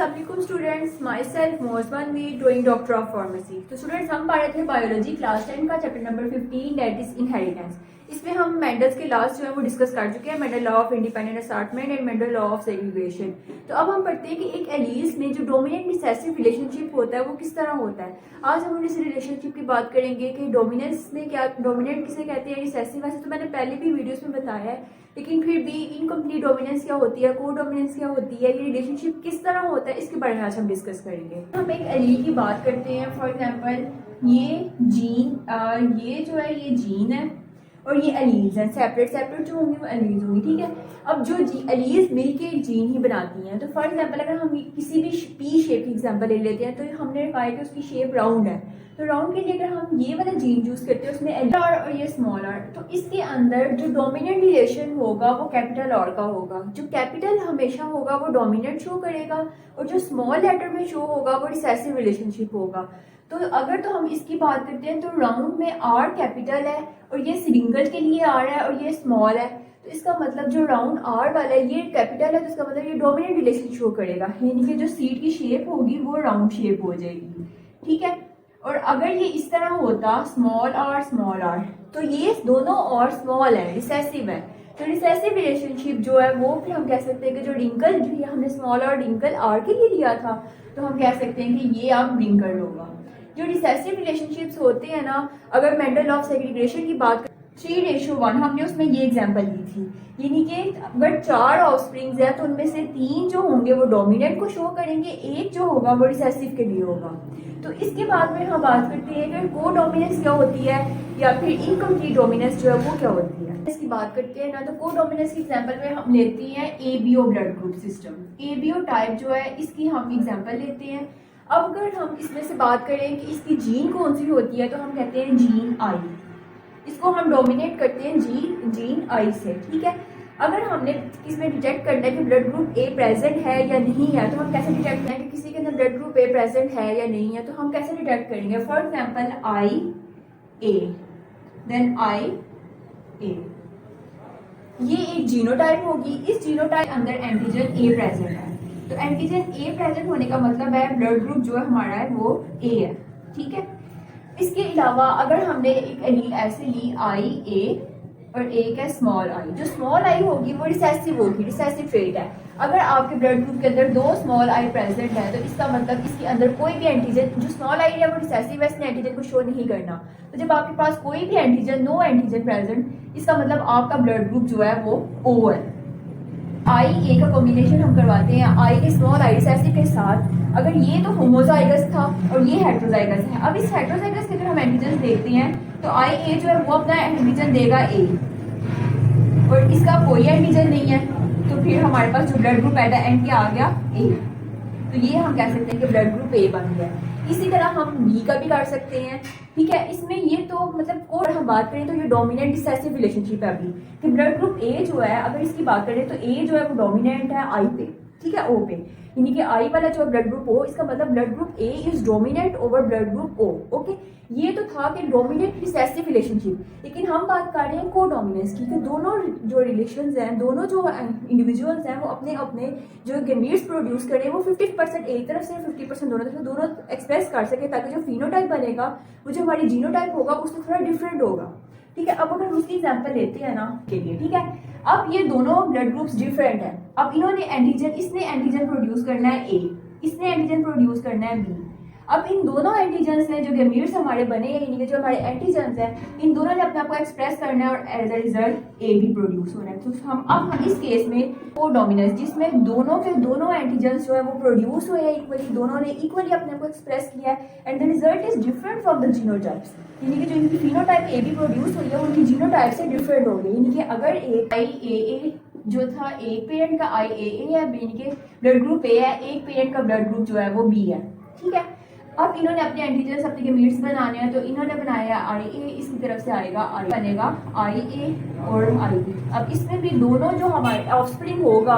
अस्सलाम वालेकुम students, myself Mozman me doing doctor of pharmacy. तो स्टूडेंट्स, हम पढ़ रहे थे बायोलॉजी क्लास 10 का chapter number 15 that is inheritance. इसमें हम मेंडल्स के लास्ट जो है वो डिस्कस कर चुके हैं, Mendel law of independent assortment and Mendel law of segregation. तो अब हम पढ़ते हैं कि एक एलील्स में जो डोमिनेंट रिसेसिव रिलेशनशिप होता है वो किस तरह होता है। आज हम इस रिलेशनशिप की बात करेंगे कि डोमिनेंस में क्या, डोमिनेंट किसे कहते हैं, रिसेसिव। वैसे तो मैंने पहले भी वीडियोस में बताया है, लेकिन फिर भी इनकम्प्लीट डोमिनेंस क्या होती है, को डोमिनेंस क्या होती है, ये रिलेशनशिप किस तरह होता है, इसके बारे में आज हम डिस्कस करेंगे। हम एक एलील की बात करते हैं। फॉर एग्जांपल ये जीन, ये जो है ये जीन है और ये एलील्स हैं, सेपरेट जो होंगी वो एलील्स होंगी, ठीक है। अब जो एलील्स मिलके एक जीन ही बनाती हैं। तो फॉर एग्जांपल अगर हम किसी भी पी शेप की एग्जांपल ले लेते हैं, तो हमने कहा है कि उसकी शेप राउंड है। तो राउंड के लिए अगर हम ये वाला जीन यूज करते हैं, उसमें एल आर और ये स्मॉल आर, तो इसके अंदर जो डोमिनेंट रिलेशन होगा वो कैपिटल आर का होगा। जो कैपिटल हमेशा होगा वो डोमिनेंट शो करेगा और जो स्मॉल लेटर में शो होगा वो रिसेसिव रिलेशनशिप होगा। तो अगर तो हम इसकी बात करते हैं तो राउंड में आर कैपिटल है और ये सिंगल के लिए आर है और ये स्मॉल है। तो इसका मतलब जो राउंड आर वाला है ये कैपिटल है, तो इसका मतलब ये डोमिनेंट रिलेशन शो करेगा, यानी कि जो सीड की शेप होगी वो राउंड शेप हो जाएगी, ठीक है। और अगर ये इस तरह होता स्मॉल आर, तो ये दोनों और स्मॉल है, रिसेसिव है। तो रिसेसिव रिलेशनशिप जो है वो फिर हम कह सकते हैं कि जो रिंकल जो हमने स्मॉल और रिंकल आर के लिए लिया था, तो हम कह सकते हैं कि ये अब रिंकल होगा। जो रिसेसिव रिलेशनशिप्स होते हैं ना, अगर मेंडल ऑफ सेग्रीगेशन की बात 3:1 हमने उसमें ये एग्जांपल ली थी, यानी कि अगर 4 ऑफस्प्रिंग्स है तो उनमें से 3 जो होंगे वो डोमिनेंट को शो करेंगे, एक जो होगा वो रिसेसिव के लिए होगा। तो इसके बाद में हम बात करते हैं कि को डोमिनेंस क्या होती है या फिर इनकम्प्लीट डोमिनेंस जो है वो क्या होती है। इसकी बात करते हैं ना, तो को डोमिनेंस की एग्जांपल में हम लेते हैं ABO blood group system. ABO type जो है इसकी हम एग्जांपल लेते हैं। अब अगर हम इसमें से बात करें कि इसकी जीन कौन सी होती है, तो हम कहते हैं जीन आई। इसको हम डोमिनेट करते हैं जीन आई से, ठीक है। अगर हमने इसमें डिटेक्ट करना है कि ब्लड ग्रुप ए प्रेजेंट है या नहीं है, तो हम कैसे डिटेक्ट करें कि किसी के अंदर ब्लड ग्रुप ए प्रेजेंट है या नहीं है, तो हम कैसे डिटेक्ट करेंगे। For example i a, then i a, ये एक जीनोटाइप होगी। इस जीनोटाइप अंदर एंटीजन ए प्रेजेंट है। तो एंटीजन ए प्रेजेंट होने का मतलब है ब्लड ग्रुप जो है हमारा है वो ए है, ठीक है। इसके अलावा अगर हमने एक एलील ऐसे ली आई ए और एक है स्मॉल आई, जो स्मॉल आई होगी वो रिसेसिव होगी, रिसेसिव ट्रेट है। अगर आपके ब्लड ग्रुप के अंदर 2 स्मॉल आई प्रेजेंट है, तो इसका मतलब इसके अंदर कोई भी एंटीजन, जो स्मॉल आई है वो रिसेसिव है, इसने एंटीजन को शो नहीं करना। तो जब आपके पास कोई भी एंटीजन, नो एंटीजन प्रेजेंट, इसका मतलब आपका ब्लड ग्रुप जो है वो ओ है। आई ए का कॉम्बिनेशन हम करवाते हैं आई के स्मॉल आई रिसेसिव के साथ। अगर ये तो होमोजाइगस था और ये हेट्रोजाइगस है। अब इस हेट्रोजाइगस के अगर हम एंटीजन देखते हैं तो आई ए जो है वो अपना एंटीजन देगा ए और इसका कोई एंटीजन नहीं है, तो फिर हमारे पास जो blood group at the end क्या आ गया, ए। तो ये हम कह सकते हैं कि ब्लड ग्रुप ए बन गया। इसी तरह हम बी का भी कर सकते हैं, ठीक है। इसमें ये तो मतलब को हम बात करें तो ये डोमिनेंट रिसेसिव रिलेशनशिप है अभी कि ब्लड ग्रुप ए जो है, अगर इसकी बात करें तो ए जो है वो डोमिनेंट है आई पे, ठीक है, ओ पे, यानी कि आई वाला जो ब्लड ग्रुप ओ, इसका मतलब blood group A is dominant over blood group O, okay. ये तो था कि डोमिनेंट रिसेसिव रिलेशनशिप, लेकिन हम बात कर रहे हैं को डोमिनेंस की, कि दोनों जो रिलेशंस हैं, दोनों जो इंडिविजुअल्स हैं वो अपने अपने जो गैमीट्स प्रोड्यूस करें वो 50% एक तरफ से 50% दोनों तरफ से, दोनों एक्सप्रेस कर सके, ताकि जो फिनोटाइप बनेगा वो जो हमारी जीनोटाइप होगा उससे थोड़ा डिफरेंट होगा, ठीक है। अब अगर हम उसकी एग्जांपल लेते हैं ना के लिए, ठीक है। अब ये दोनों ब्लड ग्रुप्स डिफरेंट है। अब इन्होंने एंटीजन, इसने एंटीजन प्रोड्यूस करना है ए, इसने एंटीजन प्रोड्यूस करना है बी। अब इन दोनों एंटीजन्स ने जो गैमीट्स हमारे बने हैं, यानी कि जो हमारे एंटीजन्स हैं, इन दोनों ने अपने आप को एक्सप्रेस करना है और एज अ रिजल्ट ए भी प्रोड्यूस होना है। तो हम इस केस में को डोमिनेंस, जिसमें दोनों के दोनों एंटीजन्स जो है वो प्रोड्यूस हुए हैं इक्वली, दोनों ने इक्वली अपने आप को एक्सप्रेस किया है and the result is different from the genotypes, यानी कि जो इनकी फिनोटाइप ए भी प्रोड्यूस हुई है उनकी जीनोटाइप से डिफरेंट हो गई। यानी कि अगर एक आई ए जो था एक पेरेंट का आई ए है, यानी कि ब्लड ग्रुप ए है, एक पेरेंट का ब्लड ग्रुप जो है वो बी है, ठीक है। अब इन्होंने अपने एंटीजन्स, अपने गैमीट्स बनाने हैं, तो इन्होंने बनाया आई ए, इसकी तरफ से आएगा आई, बनेगा आई ए और आई बी। अब इसमें भी दोनों जो हमारे ऑफस्प्रिंग होगा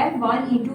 F1 into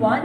1